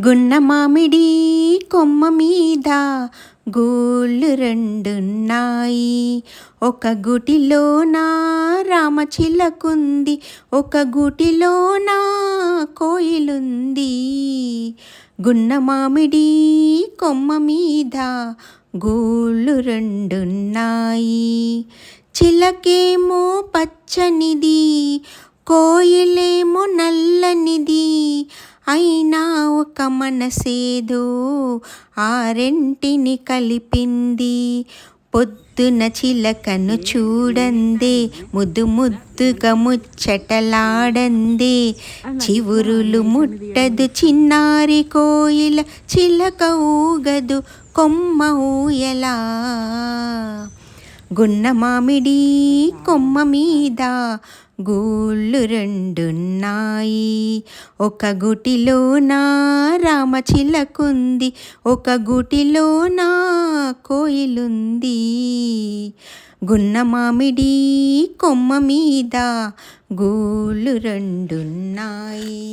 గున్న మామిడి కొమ్మ మీద గూళ్ళు రెండున్నాయి. ఒక గూటిలోన రామచిలకుంది, ఒక గూటిలోన కోయిలుంది. గున్న మామిడి కొమ్మ మీద గూళ్ళు రెండున్నాయి. చిలకేమో పచ్చనిది, కోయిలేమో నల్లనిది, అయినా ఒక మనసేదో ఆ రెంటిని కలిపింది. పొద్దున చిలకను చూడందే, ముద్దు ముద్దుగా ముచ్చటలాడందే. చివురులు ముట్టదు చిన్నారి కోయిల, చిలక ఊగదు కొమ్మ ఊయలా. గున్న మామిడి కొమ్మ మీద గూళ్ళు రెండున్నాయి. ఒక గూటిలోన రామచిలకుంది, ఒక గూటిలోన కోయిలుంది. గున్న మామిడి కొమ్మ మీద గూళ్ళు రెండున్నాయి.